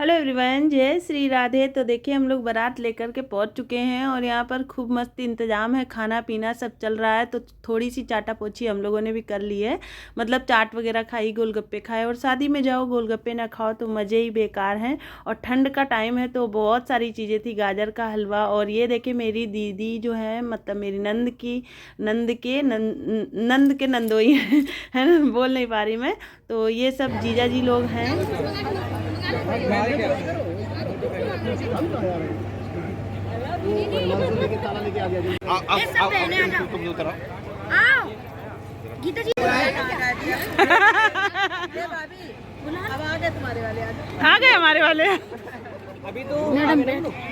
Hello everyone, जय श्री राधे। तो देखिए हम लोग बारात लेकर के पहुंच चुके हैं और यहाँ पर खूब मस्त इंतजाम है, खाना पीना सब चल रहा है। तो थोड़ी सी चाटा पोछी हम लोगों ने भी कर ली है, मतलब चाट वगैरह खाई, गोलगप्पे खाए। और शादी में जाओ गोलगप्पे ना खाओ तो मज़े ही बेकार हैं। और ठंड का टाइम है तो बहुत सारी चीज़ें थी, गाजर का हलवा। और ये देखिए मेरी दीदी जो है, मतलब मेरी नंद के नंदोई है ना, बोल नहीं पा रही मैं। तो ये सब जीजा जी लोग हैं। गीता जी अब आ गए तुम्हारे वाले, आ गए हमारे वाले। अभी तो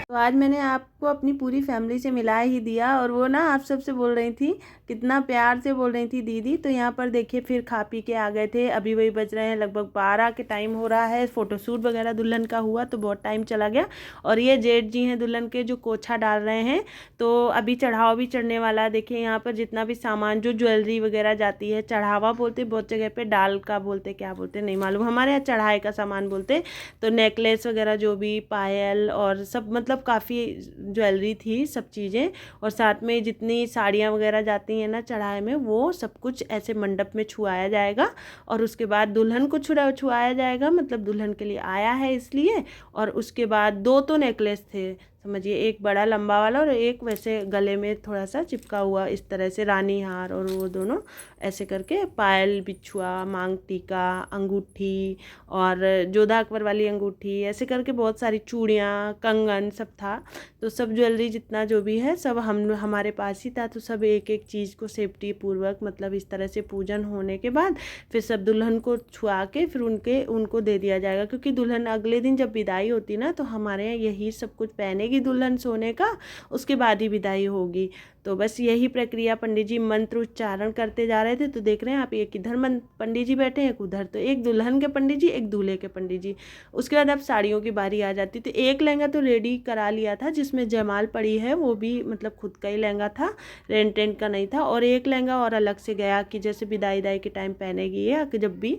तो आज मैंने आपको अपनी पूरी फैमिली से मिला ही दिया। और वो ना आप सबसे बोल रही थी, कितना प्यार से बोल रही थी दीदी। तो यहाँ पर देखिए फिर खा पी के आ गए थे। अभी वही बज रहे हैं लगभग 12 के टाइम हो रहा है। फ़ोटोशूट वगैरह दुल्हन का हुआ तो बहुत टाइम चला गया। और ये जेठ जी हैं दुल्हन के, जो कोछा डाल रहे हैं। तो अभी चढ़ावा भी चढ़ने वाला है। देखिए यहाँ पर जितना भी सामान, जो ज्वेलरी वगैरह जाती है, चढ़ावा बोलते, बहुत जगह पे डाल का बोलते, क्या बोलते नहीं मालूम, हमारे यहाँ चढ़ाए का सामान बोलते। तो नेकलेस वगैरह जो भी, पायल और सब, मतलब काफ़ी ज्वेलरी थी, सब चीज़ें। और साथ में जितनी साड़ियाँ वगैरह जाती हैं ना चढ़ाए में, वो सब कुछ ऐसे मंडप में छुआया जाएगा। और उसके बाद दुल्हन को छुआया जाएगा, मतलब दुल्हन के लिए आया है इसलिए। और उसके बाद दो तो नेकलेस थे, समझिए, एक बड़ा लंबा वाला और एक वैसे गले में थोड़ा सा चिपका हुआ, इस तरह से रानी हार। और वो दोनों ऐसे करके पायल, बिछुआ, मांग टीका, अंगूठी और जोधा अकबर वाली अंगूठी, ऐसे करके बहुत सारी चूड़ियाँ, कंगन सब था। तो सब ज्वेलरी जितना जो भी है सब हमारे पास ही था। तो सब एक एक चीज़ को सेफ्टी पूर्वक, मतलब इस तरह से पूजन होने के बाद फिर सब दुल्हन को छुआ के फिर उनको दे दिया जाएगा। क्योंकि दुल्हन अगले दिन जब विदाई होती ना, तो हमारे यहाँ यही सब कुछ पहनेगी दुल्हन सोने का, उसके बाद ही विदाई होगी। तो बस यही प्रक्रिया, पंडित जी मंत्र उच्चारण करते जा रहे थे। तो देख रहे हैं आप, एक इधर पंडित जी बैठे हैं, एक उधर। तो एक दुल्हन के पंडित जी, एक दूल्हे के पंडित जी। उसके बाद अब साड़ियों की बारी आ जाती। तो एक लहंगा तो रेडी करा लिया था, जिसमें जयमाल पड़ी है, वो भी मतलब खुद का ही लहंगा था, रेंट का नहीं था। और एक लहंगा और अलग से गया कि जैसे विदाई के टाइम पहनेगी या जब भी।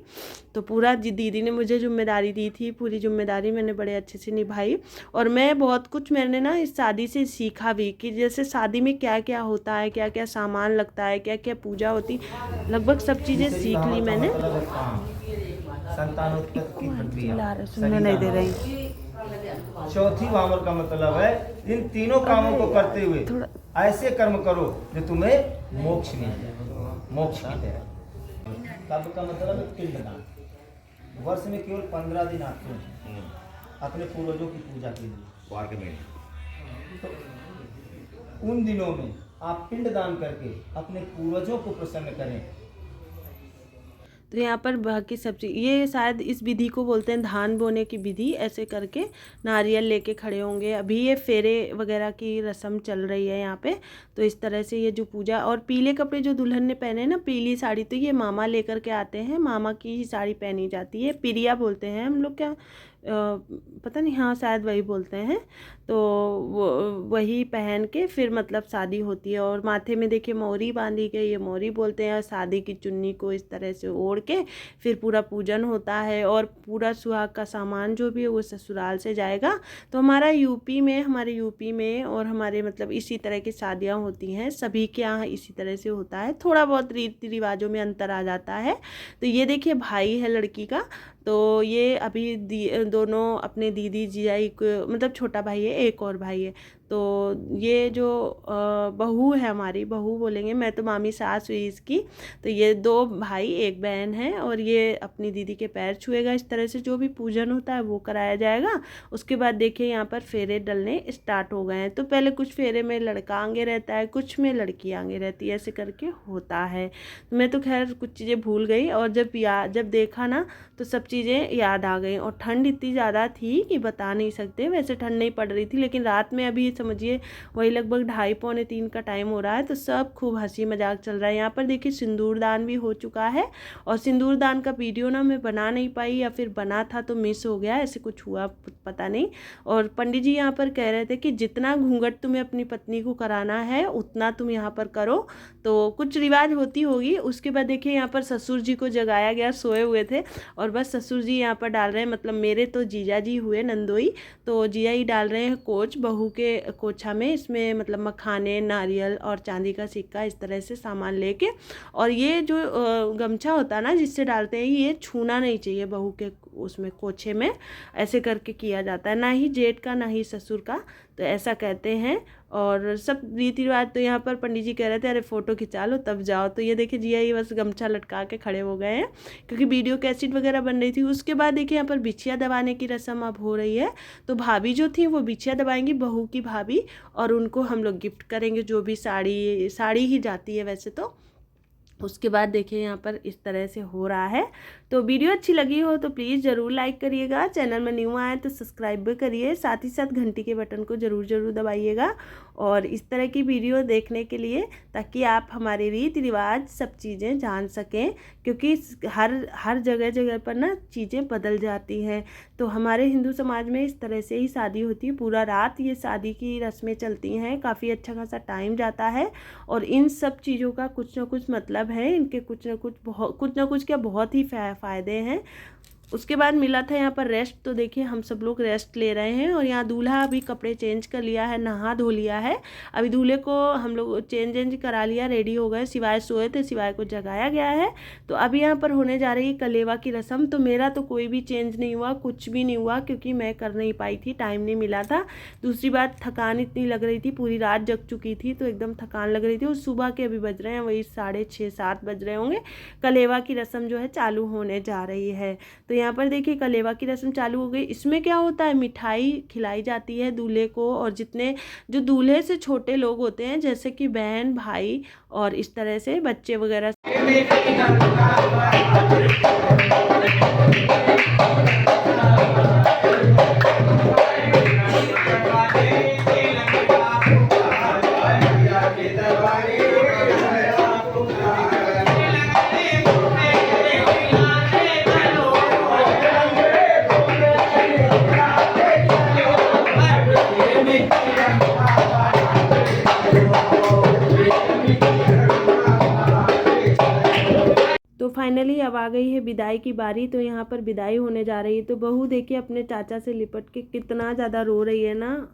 तो पूरा दीदी ने मुझे जिम्मेदारी दी थी, पूरी जिम्मेदारी मैंने बड़े अच्छे से निभाई। और मैं बहुत कुछ मैंने ना इस शादी से सीखा भी, कि जैसे शादी में क्या क्या होता है, क्या क्या सामान लगता है, क्या क्या पूजा होती, लगभग सब चीज़ें सीख ली मैंने। संतानोत्पत्ति की प्रक्रिया सुनने नहीं दे रही। चौथी वामर का मतलब है, इन तीनों कामों को करते हुए ऐसे कर्म करो जो तुम्हें मोक्ष मिले, मोक्ष की तरह। तब का मतलब है पिंडदान। वर्ष में केवल 15 दिन आते हैं अपने पूर्वजों की पूजा के लिए। तो उन दिनों में आप पिंडदान करके अपने पूर्वजों को प्रसन्न करें। तो यहाँ पर बाकी सब्जी, ये शायद इस विधि को बोलते हैं धान बोने की विधि। ऐसे करके नारियल लेके खड़े होंगे। अभी ये फेरे वगैरह की रस्म चल रही है यहाँ पे। तो इस तरह से ये जो पूजा, और पीले कपड़े जो दुल्हन ने पहने ना, पीली साड़ी, तो ये मामा लेकर के आते हैं, मामा की ही साड़ी पहनी जाती है। पिरिया बोलते हैं हम लोग, क्या पता नहीं, हाँ शायद वही बोलते हैं। तो वही पहन के फिर मतलब शादी होती है। और माथे में देखिए मोरी बांधी गई, ये मोरी बोलते हैं। शादी की चुन्नी को इस तरह से ओढ़ के फिर पूरा पूजन होता है। और पूरा सुहाग का सामान जो भी है वो ससुराल से जाएगा। तो हमारे यूपी में और हमारे मतलब इसी तरह की शादियाँ होती हैं, सभी के यहाँ इसी तरह से होता है। थोड़ा बहुत रीति रिवाजों में अंतर आ जाता है। तो ये देखिए भाई है लड़की का। तो ये अभी दोनों अपने दीदी जीजाई को, मतलब छोटा भाई है, एक और भाई है। तो ये जो बहू है, हमारी बहू बोलेंगे, मैं तो मामी सास हुई इसकी। तो ये दो भाई एक बहन है। और ये अपनी दीदी के पैर छुएगा। इस तरह से जो भी पूजन होता है वो कराया जाएगा। उसके बाद देखिए यहाँ पर फेरे डलने स्टार्ट हो गए हैं। तो पहले कुछ फेरे में लड़का आगे रहता है, कुछ में लड़की आगे रहती है, ऐसे करके होता है। तो मैं तो खैर कुछ चीज़ें भूल गई। और जब देखा ना तो सब चीज़ें याद आ गई। और ठंड इतनी ज़्यादा थी कि बता नहीं सकते। वैसे ठंड नहीं पड़ रही थी, लेकिन रात में अभी समझिए वही लगभग 2:30 पौने 3 का टाइम हो रहा है। तो सब खूब हंसी मजाक चल रहा है। यहाँ पर देखिए सिंदूर दान भी हो चुका है और सिंदूर दान का वीडियो ना मैं बना नहीं पाई या फिर बना था तो मिस हो गया, ऐसे कुछ हुआ पता नहीं। और पंडित जी यहाँ पर कह रहे थे कि जितना घूंघट तुम्हें अपनी पत्नी को कराना है उतना तुम यहाँ पर करो। तो कुछ रिवाज होती होगी। उसके बाद देखिए यहाँ पर ससुर जी को जगाया गया, सोए हुए थे और बस ससुर जी यहाँ पर डाल रहे हैं, मतलब मेरे तो जीजा जी हुए नंदोई, तो जीजा ही डाल रहे हैं कोच बहू के कोछा में। इसमें मतलब मखाने, नारियल और चांदी का सिक्का इस तरह से सामान लेके, और ये जो गमछा होता है ना जिससे डालते हैं, ये छूना नहीं चाहिए बहू के उसमें कोछे में, ऐसे करके किया जाता है, ना ही जेठ का ना ही ससुर का, तो ऐसा कहते हैं। और सब रीति रिवाज। तो यहाँ पर पंडित जी कह रहे थे अरे फ़ोटो खिंचा लो तब जाओ। तो ये देखिए जिया ही बस गमछा लटका के खड़े हो गए हैं क्योंकि वीडियो कैसेट वगैरह बन रही थी। उसके बाद देखिए यहाँ पर बिछिया दबाने की रस्म अब हो रही है। तो भाभी जो थी वो बिछिया दबाएंगी, बहू की भाभी, और उनको हम लोग गिफ्ट करेंगे जो भी साड़ी ही जाती है वैसे तो। उसके बाद देखिए यहाँ पर इस तरह से हो रहा है। तो वीडियो अच्छी लगी हो तो प्लीज़ ज़रूर लाइक करिएगा, चैनल में न्यू आए तो सब्सक्राइब भी करिए, साथ ही साथ घंटी के बटन को ज़रूर दबाइएगा और इस तरह की वीडियो देखने के लिए, ताकि आप हमारे रीति रिवाज सब चीज़ें जान सकें, क्योंकि हर जगह पर ना चीज़ें बदल जाती हैं। तो हमारे हिंदू समाज में इस तरह से ही शादी होती है, पूरा रात ये शादी की रस्में चलती हैं, काफ़ी अच्छा खासा टाइम जाता है और इन सब चीज़ों का कुछ ना कुछ मतलब है, इनके कुछ ना कुछ क्या बहुत ही फ़ायदे हैं। उसके बाद मिला था यहाँ पर रेस्ट। तो देखिए हम सब लोग रेस्ट ले रहे हैं और यहाँ दूल्हा अभी कपड़े चेंज कर लिया है, नहा धो लिया है। अभी दूल्हे को हम लोग चेंज करा लिया, रेडी हो गए। सिवाय सोए थे, सिवाय को जगाया गया है। तो अभी यहाँ पर होने जा रही है कलेवा की रस्म। तो मेरा तो कोई भी चेंज नहीं हुआ, कुछ भी नहीं हुआ, क्योंकि मैं कर नहीं पाई थी, टाइम नहीं मिला था। दूसरी बात थकान इतनी लग रही थी, पूरी रात जग चुकी थी तो एकदम थकान लग रही थी। और सुबह के अभी बज रहे हैं वही 6:30-7 बज रहे होंगे, कलेवा की रस्म जो है चालू होने जा रही है। तो यहाँ पर देखिए कलेवा की रस्म चालू हो गई। इसमें क्या होता है, मिठाई खिलाई जाती है दूल्हे को, और जितने जो दूल्हे से छोटे लोग होते हैं जैसे कि बहन, भाई और इस तरह से बच्चे वगैरह। तो फाइनली अब आ गई है विदाई की बारी। तो यहाँ पर विदाई होने जा रही है। तो बहू देखिए अपने चाचा से लिपट के कितना ज़्यादा रो रही है ना।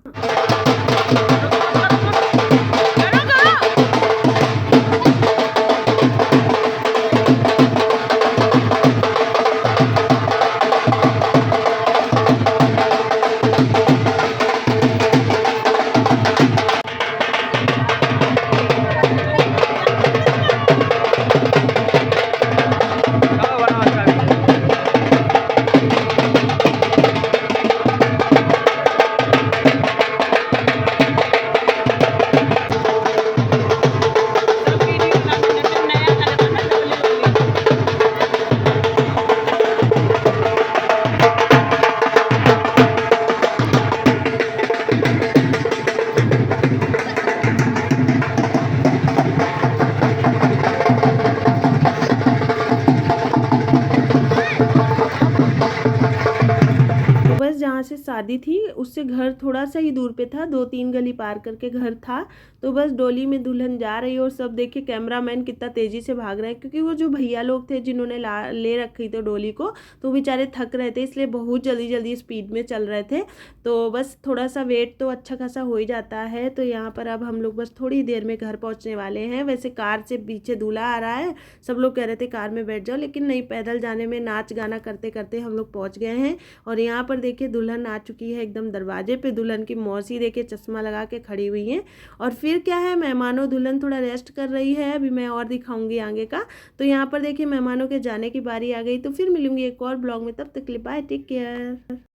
जहाँ से शादी थी उससे घर थोड़ा सा ही दूर पे था, 2-3 गली पार करके घर था। तो बस डोली में दुल्हन जा रही है और सब देखिए कैमरामैन कितना तेज़ी से भाग रहे हैं, क्योंकि वो जो भैया लोग थे जिन्होंने ले रखी थी डोली को, तो बेचारे थक रहे थे, इसलिए बहुत जल्दी स्पीड में चल रहे थे। तो बस थोड़ा सा वेट तो अच्छा खासा हो ही जाता है। तो यहाँ पर अब हम लोग बस थोड़ी देर में घर पहुँचने वाले हैं। वैसे कार से पीछे दूल्हा आ रहा है, सब लोग कह रहे थे कार में बैठ जाओ, लेकिन नहीं, पैदल जाने में नाच गाना करते करते हम लोग पहुँच गए हैं। और यहाँ पर देखिए दुल्हन आ चुकी है एकदम दरवाजे पे। दुल्हन की मौसी देखिए चश्मा लगा के खड़ी हुई हैं। और फिर क्या है, मेहमानों दुल्हन थोड़ा रेस्ट कर रही है, अभी मैं और दिखाऊंगी आगे का। तो यहाँ पर देखिए मेहमानों के जाने की बारी आ गई। तो फिर मिलूंगी एक और ब्लॉग में, तब तक के लिए बाय, टेक केयर।